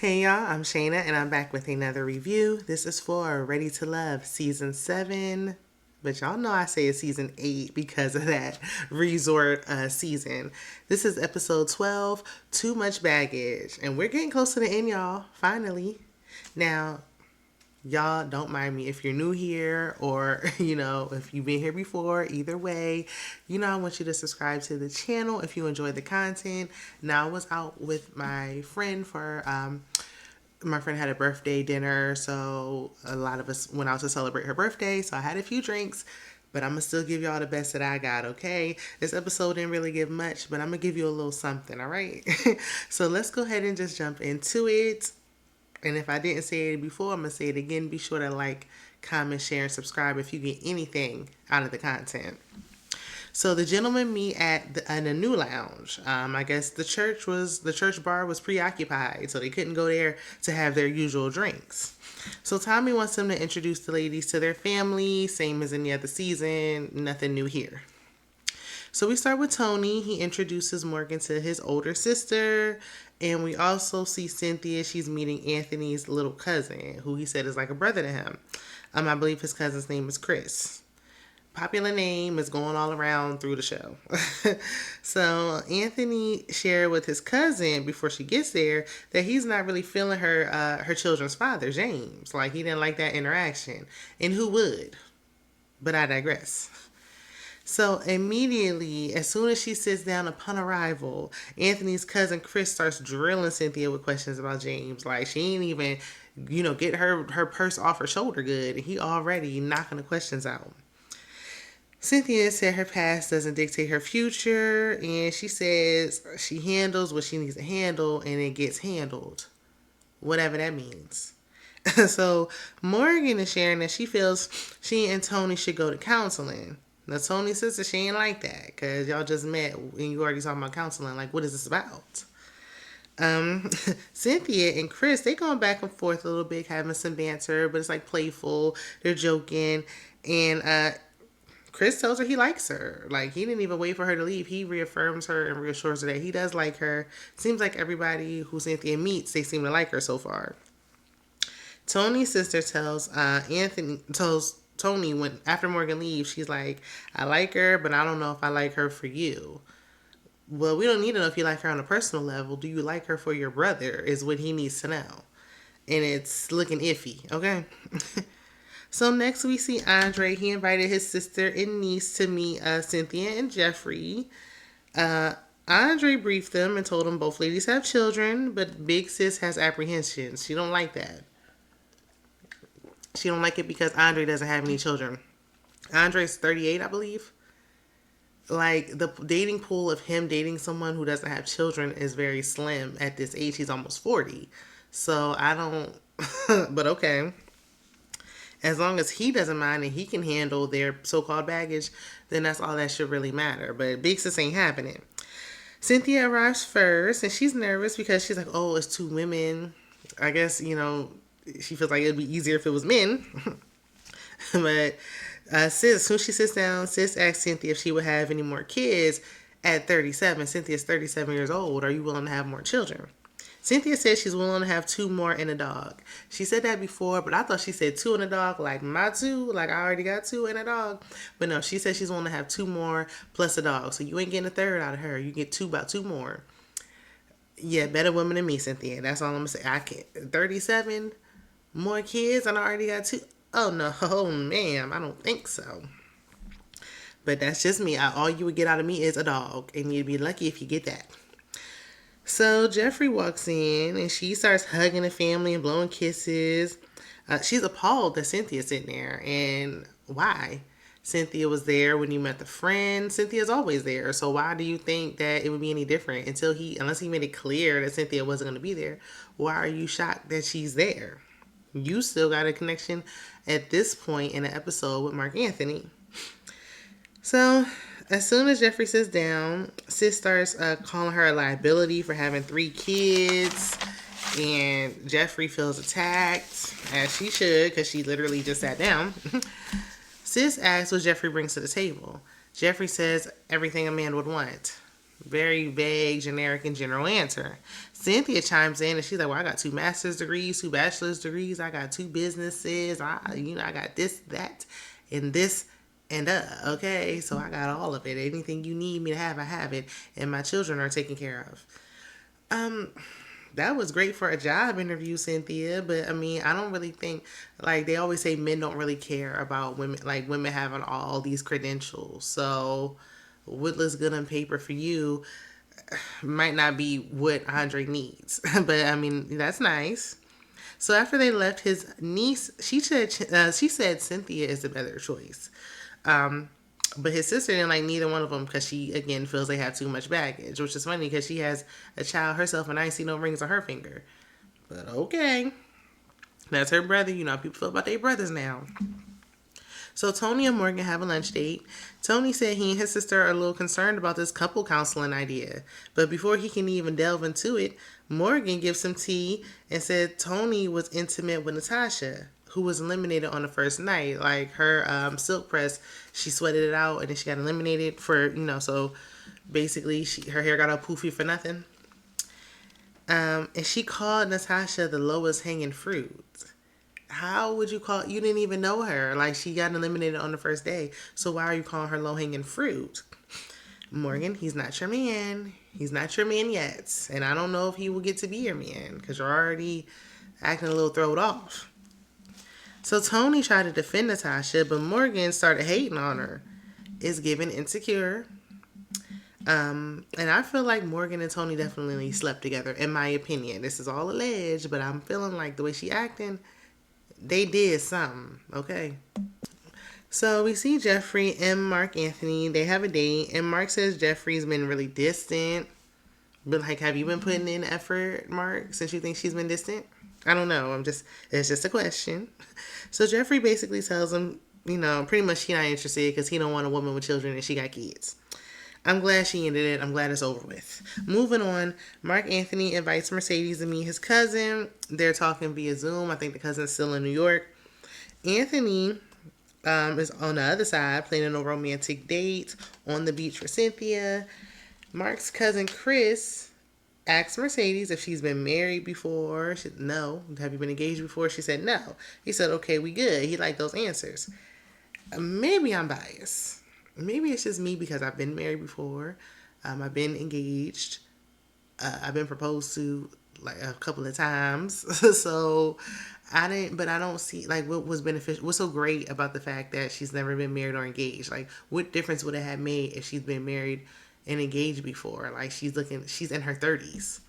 Hey y'all, I'm Shayna and I'm back with another review. This is for Ready to Love Season 7. But y'all know I say it's Season 8 because of that resort season. This is episode 12, Too Much Baggage. And we're getting close to the end, y'all, finally. Now, y'all don't mind me if you're new here or if you've been here before. Either way, I want you to subscribe to the channel if you enjoy the content. Now, I was out with my friend for my friend had a birthday dinner, so a lot of us went out to celebrate her birthday. So I had a few drinks, but I'm gonna still give y'all the best that I got. Okay, this episode didn't really give much, but I'm gonna give you a little something. All right. So let's go ahead and just jump into it. And if I didn't say it before, I'm going to say it again. Be sure to like, comment, share, and subscribe if you get anything out of the content. So the gentlemen meet in a new lounge. I guess the church bar was preoccupied, so they couldn't go there to have their usual drinks. So Tommy wants them to introduce the ladies to their family, same as any other season, nothing new here. So we start with Tony. He introduces Morgan to his older sister. And we also see Cynthia. She's meeting Anthony's little cousin, who he said is like a brother to him. I believe his cousin's name is Chris. Popular name is going all around through the show. So Anthony shared with his cousin before she gets there that he's not really feeling her children's father, James. Like he didn't like that interaction. And who would? But I digress. So immediately, as soon as she sits down upon arrival, Anthony's cousin Chris starts drilling Cynthia with questions about James. Like she ain't even, get her purse off her shoulder good. And he already knocking the questions out. Cynthia said her past doesn't dictate her future, and she says she handles what she needs to handle, and it gets handled, whatever that means. So Morgan is sharing that she feels she and Tony should go to counseling. Now, Tony's sister, she ain't like that because y'all just met and you already talking about counseling. Like, what is this about? Cynthia and Chris, they going back and forth a little bit, having some banter, but it's like playful. They're joking. And Chris tells her he likes her. Like, he didn't even wait for her to leave. He reaffirms her and reassures her that he does like her. Seems like everybody who Cynthia meets, they seem to like her so far. Tony's sister tells Tony when after Morgan leaves, she's like, I like her, but I don't know if I like her for you. Well, we don't need to know if you like her on a personal level. Do you like her for your brother is what he needs to know. And it's looking iffy, okay? So next we see Andre. He invited his sister and niece to meet Cynthia and Jeffrey. Andre briefed them and told them both ladies have children, but Big Sis has apprehensions. She don't like that. She don't like it because Andre doesn't have any children. Andre's 38, I believe. Like, the dating pool of him dating someone who doesn't have children is very slim at this age. He's almost 40. So, I don't... but okay. As long as he doesn't mind and he can handle their so-called baggage, then that's all that should really matter. But Big Sis ain't having it. Cynthia arrives first, and she's nervous because she's like, oh, it's two women. I guess, she feels like it'd be easier if it was men. But Sis, as soon as she sits down, Sis asks Cynthia if she would have any more kids at 37. Cynthia's 37 years old. Are you willing to have more children? Cynthia says she's willing to have two more and a dog. She said that before, but I thought she said two and a dog, like my two, like I already got two and a dog. But no, she said she's willing to have two more plus a dog. So you ain't getting a third out of her. You get about two more. Yeah, better woman than me, Cynthia. That's all I'm going to say. I can't. 37 more kids and I already got two. Oh, no, ma'am. I don't think so. But that's just me. All you would get out of me is a dog. And you'd be lucky if you get that. So Jeffrey walks in and she starts hugging the family and blowing kisses. She's appalled that Cynthia's sitting there. And why? Cynthia was there when you met the friend. Cynthia's always there. So why do you think that it would be any different unless he made it clear that Cynthia wasn't going to be there? Why are you shocked that she's there? You still got a connection at this point in the episode with Mark Anthony. So as soon as Jeffrey sits down, Sis starts calling her a liability for having 3 kids. And Jeffrey feels attacked, as she should, because she literally just sat down. Sis asks what Jeffrey brings to the table. Jeffrey says everything a man would want. Very vague, generic, and general answer. Cynthia chimes in and she's like, "Well, I got 2 master's degrees, 2 bachelor's degrees. I got 2 businesses. I got this, that, and this, and okay. So I got all of it. Anything you need me to have, I have it, and my children are taken care of." Um, that was great for a job interview, Cynthia. But I mean, I don't really think like they always say men don't really care about women, like women having all these credentials. So what looks good on paper for you might not be what Andre needs. But I mean, that's nice. So after they left, his niece, she said Cynthia is the better choice. Um, but his sister didn't like neither one of them because she again feels they have too much baggage, which is funny because she has a child herself and I ain't see no rings on her finger. But okay, that's her brother. You know how people feel about their brothers now. So Tony and Morgan have a lunch date. Tony said he and his sister are a little concerned about this couple counseling idea. But before he can even delve into it, Morgan gives some tea and said Tony was intimate with Natasha, who was eliminated on the first night. Like her silk press, she sweated it out and then she got eliminated for, so basically her hair got all poofy for nothing. And she called Natasha the lowest hanging fruit. How would you call? You didn't even know her. Like she got eliminated on the first day. So why are you calling her low hanging fruit? Morgan, he's not your man. He's not your man yet, and I don't know if he will get to be your man because you're already acting a little thrown off. So Tony tried to defend Natasha, but Morgan started hating on her. It's giving insecure. And I feel like Morgan and Tony definitely slept together, in my opinion. This is all alleged, but I'm feeling like the way she acting, they did something, okay? So we see Jeffrey and Mark Anthony. They have a date, and Mark says Jeffrey's been really distant. But like, have you been putting in effort, Mark, since you think she's been distant? I don't know. It's just a question. So Jeffrey basically tells him, pretty much she not interested because he don't want a woman with children and she got kids. I'm glad she ended it. I'm glad it's over with. Moving on, Mark Anthony invites Mercedes to meet his cousin. They're talking via Zoom. I think the cousin's still in New York. Anthony is on the other side planning a romantic date on the beach for Cynthia. Mark's cousin Chris asks Mercedes if she's been married before. She said, no. Have you been engaged before? She said no. He said, okay, we good. He liked those answers. Maybe I'm biased. Maybe it's just me because I've been married before. I've been engaged. I've been proposed to like a couple of times. So I don't see like what was beneficial. What's so great about the fact that she's never been married or engaged? Like what difference would it have made if she's been married and engaged before? Like she's in her 30s.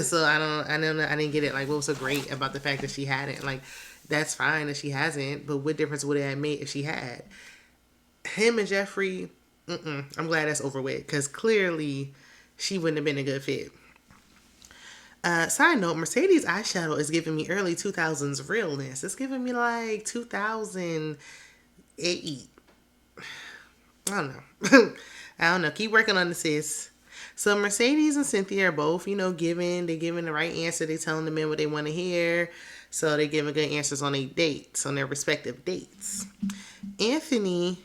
So I didn't get it. Like what was so great about the fact that she hadn't? Like that's fine that she hasn't, but what difference would it have made if she had? Him and Jeffrey, I'm glad that's over with because clearly she wouldn't have been a good fit. Side note, Mercedes eyeshadow is giving me early 2000s realness. It's giving me like 2008. I don't know. I don't know. Keep working on the sis. So Mercedes and Cynthia are both, they're giving the right answer. They're telling the men what they want to hear. So they're giving good answers on their dates, on their respective dates. Anthony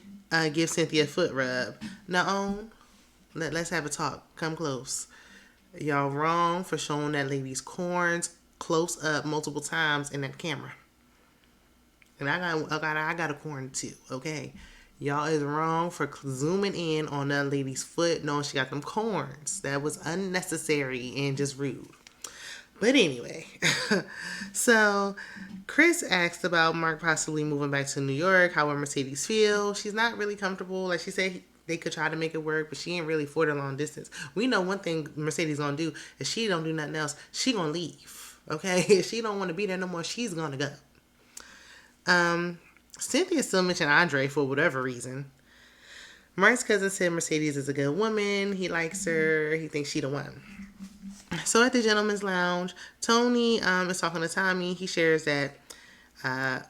gives Cynthia a foot rub. No, let's have a talk. Come close. Y'all wrong for showing that lady's corns close up multiple times in that camera. And I got a corn too, okay? Y'all is wrong for zooming in on that lady's foot knowing she got them corns. That was unnecessary and just rude. But anyway, so Chris asked about Mark possibly moving back to New York. How would Mercedes feel? She's not really comfortable. Like she said, they could try to make it work, but she ain't really for the long distance. We know one thing Mercedes gonna do. If she don't do nothing else, she gonna leave. Okay? If she don't want to be there no more, she's gonna go. Cynthia still mentioned Andre for whatever reason. Mark's cousin said Mercedes is a good woman. He likes her. He thinks she the one. So at the gentleman's lounge, Tony is talking to Tommy. He shares that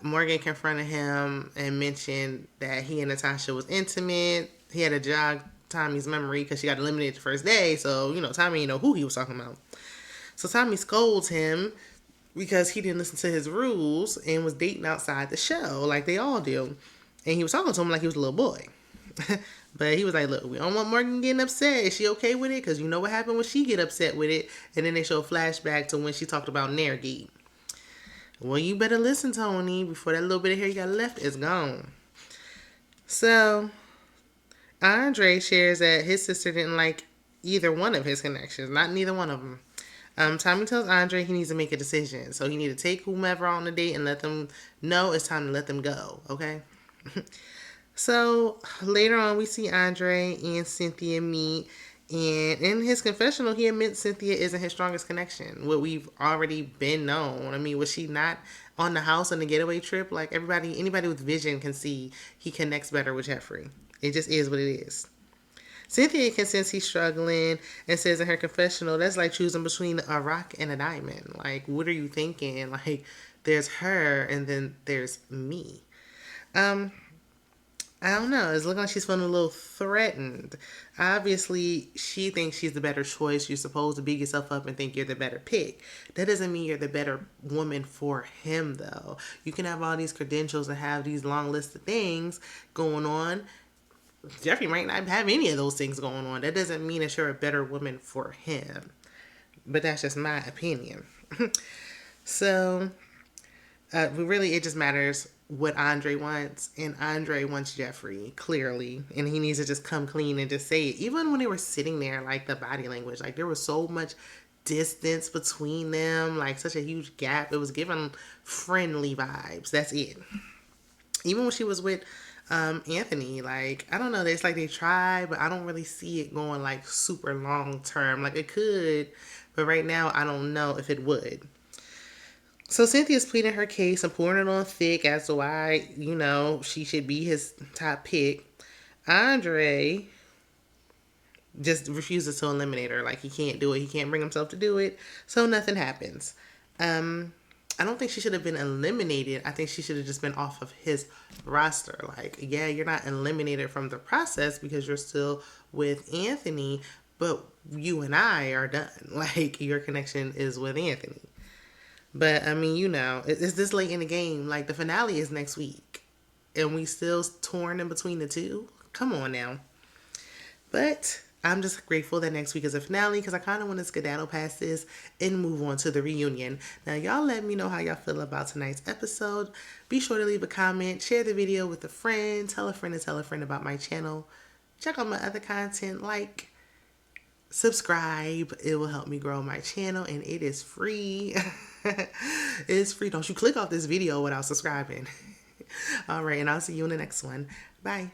Morgan confronted him and mentioned that he and Natasha was intimate. He had to jog Tommy's memory because she got eliminated the first day. So, Tommy didn't know who he was talking about. So Tommy scolds him because he didn't listen to his rules and was dating outside the show like they all do. And he was talking to him like he was a little boy. But he was like, look, we don't want Morgan getting upset. Is she okay with it? Because you know what happened when she get upset with it. And then they show a flashback to when she talked about Narragate. Well, you better listen, Tony, before that little bit of hair you got left is gone. So, Andre shares that his sister didn't like either one of his connections. Not neither one of them. Tommy tells Andre he needs to make a decision. So he need to take whomever on a date and let them know it's time to let them go. Okay? So later on, we see Andre and Cynthia meet. And in his confessional, he admits Cynthia isn't his strongest connection. What we've already been known. I mean, was she not on the house on the getaway trip? Like anybody with vision can see he connects better with Jeffrey. It just is what it is. Cynthia can sense he's struggling and says in her confessional, that's like choosing between a rock and a diamond. Like, what are you thinking? Like, there's her and then there's me. I don't know. It's looking like she's feeling a little threatened. Obviously, she thinks she's the better choice. You're supposed to beat yourself up and think you're the better pick. That doesn't mean you're the better woman for him, though. You can have all these credentials and have these long list of things going on. Jeffrey might not have any of those things going on. That doesn't mean that you're a better woman for him. But that's just my opinion. So, it just matters what Andre wants, and Andre wants Jeffrey, clearly, and he needs to just come clean and just say it. Even when they were sitting there, like, the body language, like, there was so much distance between them, like, such a huge gap. It was giving friendly vibes. That's it. Even when she was with Anthony, like, I don't know, it's like they tried, but I don't really see it going, like, super long term. Like, it could, but right now, I don't know if it would. So Cynthia's pleading her case and pouring it on thick as to why, she should be his top pick. Andre just refuses to eliminate her. Like, he can't do it. He can't bring himself to do it. So nothing happens. I don't think she should have been eliminated. I think she should have just been off of his roster. Like, yeah, you're not eliminated from the process because you're still with Anthony, but you and I are done. Like, your connection is with Anthony. But, I mean, it's this late in the game. Like, the finale is next week. And we still torn in between the two? Come on now. But I'm just grateful that next week is a finale because I kind of want to skedaddle past this and move on to the reunion. Now, y'all let me know how y'all feel about tonight's episode. Be sure to leave a comment. Share the video with a friend. Tell a friend to tell a friend about my channel. Check out my other content. Like, subscribe. It will help me grow my channel and it is free. It's free. Don't you click off this video without subscribing. All right, and I'll see you in the next one. Bye.